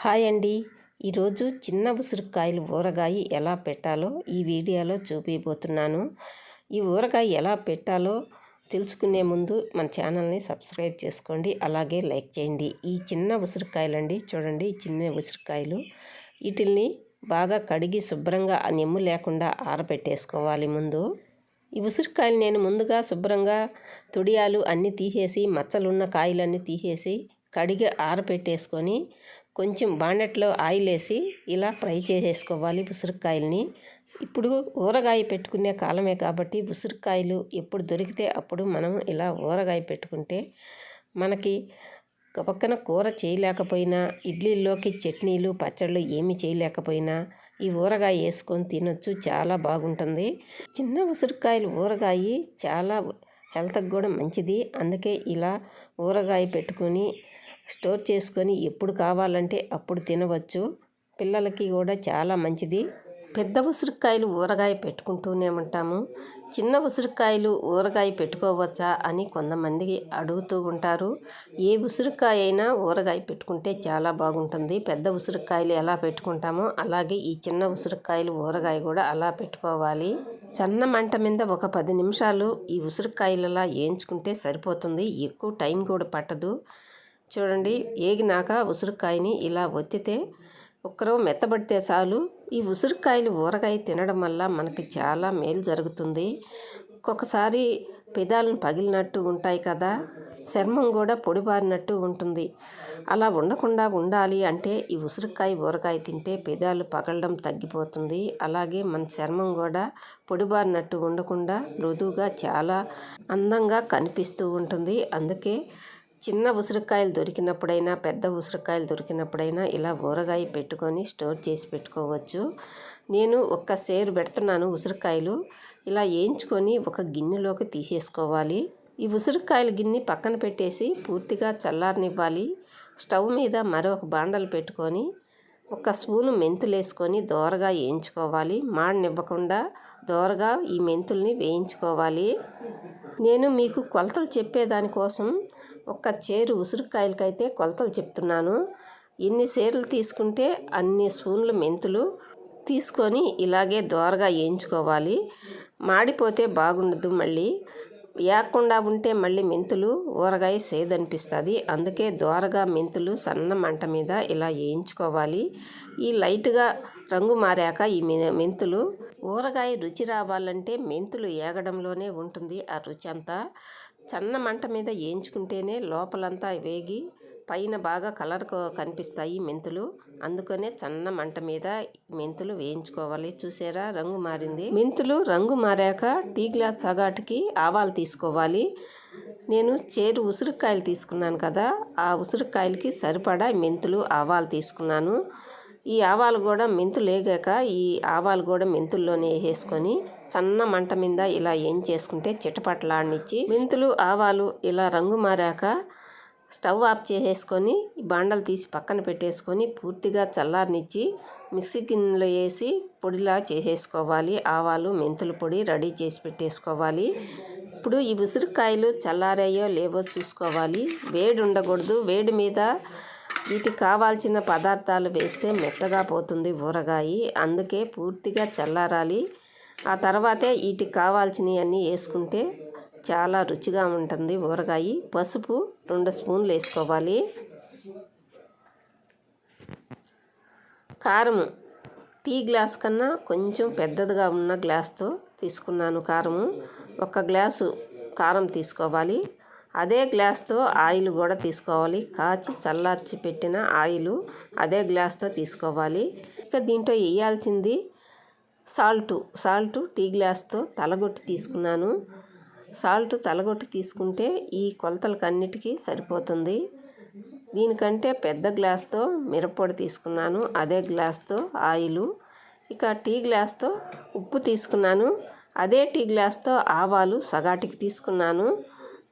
Hi అండి. ఈరోజు చిన్న ఉసిరికాయలు ఊరగాయ ఎలా పెట్టాలో ఈ వీడియోలో చూపించబోతున్నాను. ఈ ఊరగాయ ఎలా పెట్టాలో తెలుసుకునే ముందు మన ఛానల్ని సబ్స్క్రైబ్ చేసుకోండి, అలాగే లైక్ చేయండి. ఈ చిన్న ఉసిరికాయలండి, చూడండి ఈ చిన్న ఉసిరికాయలు. వీటిల్ని బాగా కడిగి శుభ్రంగా నెమ్ము లేకుండా ఆరబెట్టేసుకోవాలి. ముందు ఈ ఉసిరికాయలు నేను ముందుగా శుభ్రంగా తొడియాలు అన్నీ తీసేసి మచ్చలున్న కాయలన్నీ తీసేసి కడిగి ఆరబెట్టేసుకొని కొంచెం బాండెట్లో ఆయిల్ వేసి ఇలా ఫ్రై చేసేసుకోవాలి ఉసిరికాయలని. ఇప్పుడు ఊరగాయ పెట్టుకునే కాలమే కాబట్టి ఉసిరికాయలు ఎప్పుడు దొరికితే అప్పుడు మనం ఇలా ఊరగాయ పెట్టుకుంటే మనకి పక్కన కూర చేయలేకపోయినా, ఇడ్లీలోకి చట్నీలు పచ్చళ్ళు ఏమి చేయలేకపోయినా ఈ ఊరగాయ వేసుకొని తినొచ్చు, చాలా బాగుంటుంది. చిన్న ఉసిరికాయలు ఊరగాయ చాలా హెల్త్కి కూడా మంచిది. అందుకే ఇలా ఊరగాయ పెట్టుకొని స్టోర్ చేసుకొని ఎప్పుడు కావాలంటే అప్పుడు తినవచ్చు. పిల్లలకి కూడా చాలా మంచిది. పెద్ద ఉసిరికాయలు ఊరగాయ పెట్టుకుంటూనే ఉంటాము. చిన్న ఉసిరికాయలు ఊరగాయ పెట్టుకోవచ్చా అని కొంతమంది అడుగుతూ ఉంటారు. ఏ ఉసిరికాయ అయినా ఊరగాయ పెట్టుకుంటే చాలా బాగుంటుంది. పెద్ద ఉసిరికాయలు ఎలా పెట్టుకుంటామో అలాగే ఈ చిన్న ఉసిరికాయలు ఊరగాయ కూడా అలా పెట్టుకోవాలి. సన్న మంట మీద ఒక 10 నిమిషాలు ఈ ఉసిరికాయలలా వేయించుకుంటే సరిపోతుంది. ఎక్కువ టైం కూడా పట్టదు. చూడండి, ఏగినాక ఉసిరికాయని ఇలా ఒత్తితే ఒక్కరో మెత్తబడితే చాలు. ఈ ఉసిరికాయలు ఊరగాయ తినడం వల్ల మనకి చాలా మేలు జరుగుతుంది. ఒక్కొక్కసారి పెదాలను పగిలినట్టు ఉంటాయి కదా, చర్మం కూడా పొడిబారినట్టు ఉంటుంది. అలా ఉండకుండా ఉండాలి అంటే ఈ ఉసిరికాయ ఊరగాయ తింటే పెదాలు పగలడం తగ్గిపోతుంది. అలాగే మన చర్మం కూడా పొడిబారినట్టు ఉండకుండా మృదువుగా చాలా అందంగా కనిపిస్తూ ఉంటుంది. అందుకే చిన్న ఉసిరికాయలు దొరికినప్పుడైనా, పెద్ద ఉసిరికాయలు దొరికినప్పుడైనా ఇలా ఊరగాయ పెట్టుకొని స్టోర్ చేసి పెట్టుకోవచ్చు. నేను ఒక్క సేరు పెడుతున్నాను ఉసిరికాయలు. ఇలా వేయించుకొని ఒక గిన్నెలోకి తీసేసుకోవాలి. ఈ ఉసిరికాయల గిన్నె పక్కన పెట్టేసి పూర్తిగా చల్లారనివ్వాలి. స్టవ్ మీద మరొక బాండలు పెట్టుకొని ఒక స్పూను మెంతులు వేసుకొని దోరగా వేయించుకోవాలి. మాడనివ్వకుండా దోరగా ఈ మెంతుల్ని వేయించుకోవాలి. నేను మీకు కొలతలు చెప్పేదానికోసం ఒక చేరు ఉసిరికాయలకైతే కొలతలు చెప్తున్నాను. ఎన్ని సేర్లు తీసుకుంటే అన్ని స్పూన్లు మెంతులు తీసుకొని ఇలాగే దోరగా వేయించుకోవాలి. మాడిపోతే బాగుండదు, మళ్ళీ వేయకుండా ఉంటే మళ్ళీ మెంతులు ఊరగాయ సేదనిపిస్తుంది. అందుకే దోరగా మెంతులు సన్న మంట మీద ఇలా వేయించుకోవాలి. ఈ లైట్గా రంగు మారాక ఈ మెంతులు ఊరగాయ రుచి రావాలంటే మెంతులు ఏగడంలోనే ఉంటుంది ఆ రుచి అంతా. సన్న మంట మీద వేయించుకుంటేనే లోపలంతా వేగి పైన బాగా కలర్ కనిపిస్తాయి మెంతులు. అందుకనే సన్న మంట మీద మెంతులు వేయించుకోవాలి. చూసారా, రంగు మారింది. మెంతులు రంగు మారాక టీ గ్లాస్ సగాటికి ఆవాలు తీసుకోవాలి. నేను చేరు ఉసిరికాయలు తీసుకున్నాను కదా, ఆ ఉసిరికాయలకి సరిపడా మెంతులు ఆవాలు తీసుకున్నాను. ఈ ఆవాలు కూడా మెంతులు వేగాక ఈ ఆవాలు కూడా మెంతుల్లోనే వేసేసుకొని సన్న మంట మీద ఇలా ఏం చేసుకుంటే చిటపట్లాడినిచ్చి మెంతులు ఆవాలు ఇలా రంగు మారాక స్టవ్ ఆఫ్ చేసేసుకొని ఈ బాండలు తీసి పక్కన పెట్టేసుకొని పూర్తిగా చల్లారనిచ్చి మిక్సీ గిన్నెలో వేసి పొడిలా చేసేసుకోవాలి. ఆవాలు మెంతుల పొడి రెడీ చేసి పెట్టేసుకోవాలి. ఇప్పుడు ఈ ఉసిరికాయలు చల్లారాయో లేవో చూసుకోవాలి. వేడి ఉండకూడదు. వేడి మీద వీటికి కావాల్సిన పదార్థాలు వేస్తే మెత్తగా పోతుంది ఊరగాయ. అందుకే పూర్తిగా చల్లారాలి. ఆ తర్వాతే వీటికి కావాల్సినవి అన్నీ వేసుకుంటే చాలా రుచిగా ఉంటుంది ఊరగాయ. పసుపు 2 స్పూన్లు వేసుకోవాలి. కారం టీ గ్లాస్ కన్నా కొంచెం పెద్దదిగా ఉన్న గ్లాస్తో తీసుకున్నాను కారము. 1 గ్లాసు కారం తీసుకోవాలి. అదే గ్లాస్తో ఆయిల్ కూడా తీసుకోవాలి. కాచి చల్లార్చి పెట్టిన ఆయిల్ అదే గ్లాస్తో తీసుకోవాలి. ఇక దీంట్లో వేయాల్సింది సాల్ట్ టీ గ్లాస్తో తలగొట్టి తీసుకున్నాను. సాల్ట్ తలగొట్టి తీసుకుంటే ఈ కొలతలకు అన్నిటికీ సరిపోతుంది. దీనికంటే పెద్ద గ్లాస్తో మిరప్పొడి తీసుకున్నాను. అదే గ్లాస్తో ఆయిలు. ఇక టీ గ్లాస్తో ఉప్పు తీసుకున్నాను. అదే టీ గ్లాస్తో ఆవాలు సగాటికి తీసుకున్నాను.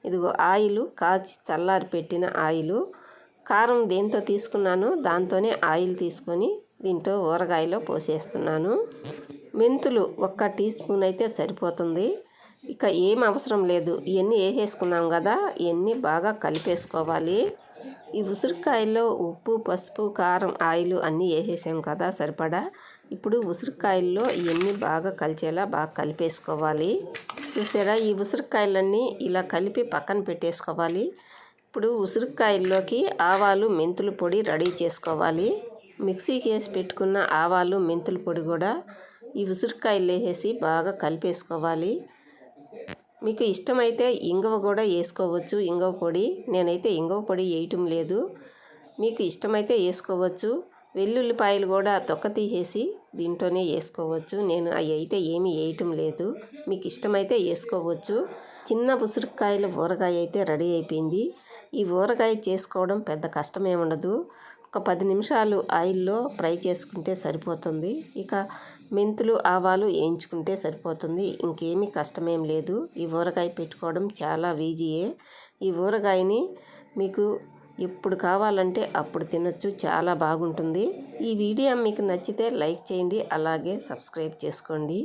ఇదిగో ఆయిలు కాచి చల్లారి పెట్టిన ఆయిలు. కారం దేంతో తీసుకున్నాను దాంతోనే ఆయిల్ తీసుకొని దీంట్లో ఊరగాయలో పోసేస్తున్నాను. మెంతులు 1 టీ స్పూన్ అయితే సరిపోతుంది. ఇక ఏం అవసరం లేదు. ఇవన్నీ వేసేసుకున్నాం కదా, ఇవన్నీ బాగా కలిపేసుకోవాలి. ఈ ఉసిరికాయల్లో ఉప్పు, పసుపు, కారం, ఆయిల్ అన్నీ వేసేసాం కదా సరిపడా. ఇప్పుడు ఉసిరికాయల్లో ఇవన్నీ బాగా కలిసేలా బాగా కలిపేసుకోవాలి. చూసారా, ఈ ఉసిరికాయలన్నీ ఇలా కలిపి పక్కన పెట్టేసుకోవాలి. ఇప్పుడు ఉసిరికాయల్లోకి ఆవాలు, మెంతుల పొడి రెడీ చేసుకోవాలి. మిక్సీకి వేసి పెట్టుకున్న ఆవాలు, మెంతుల పొడి కూడా ఈ ఉసిరికాయలు వేసేసి బాగా కలిపేసుకోవాలి. మీకు ఇష్టమైతే ఇంగువ కూడా వేసుకోవచ్చు, ఇంగువ పొడి. నేనైతే ఇంగువ పొడి వేయటం లేదు, మీకు ఇష్టమైతే వేసుకోవచ్చు. వెల్లుల్లిపాయలు కూడా తొక్క తీసేసి దీంట్లోనే వేసుకోవచ్చు. నేను అవి అయితే ఏమీ వేయటం లేదు, మీకు ఇష్టమైతే వేసుకోవచ్చు. చిన్న ఉసిరికాయల ఊరగాయ అయితే రెడీ అయిపోయింది. ఈ ఊరగాయ చేసుకోవడం పెద్ద కష్టమే ఉండదు. ఒక 10 నిమిషాలు ఆయిల్లో ఫ్రై చేసుకుంటే సరిపోతుంది. ఇక మెంతులు, ఆవాలు వేయించుకుంటే సరిపోతుంది. ఇంకేమీ కష్టమేం లేదు. ఈ ఊరగాయ పెట్టుకోవడం చాలా ఈజీయే. ఈ ఊరగాయని మీకు ఎప్పుడు కావాలంటే అప్పుడు తినొచ్చు, చాలా బాగుంటుంది. ఈ వీడియో మీకు నచ్చితే లైక్ చేయండి, అలాగే సబ్స్క్రైబ్ చేసుకోండి.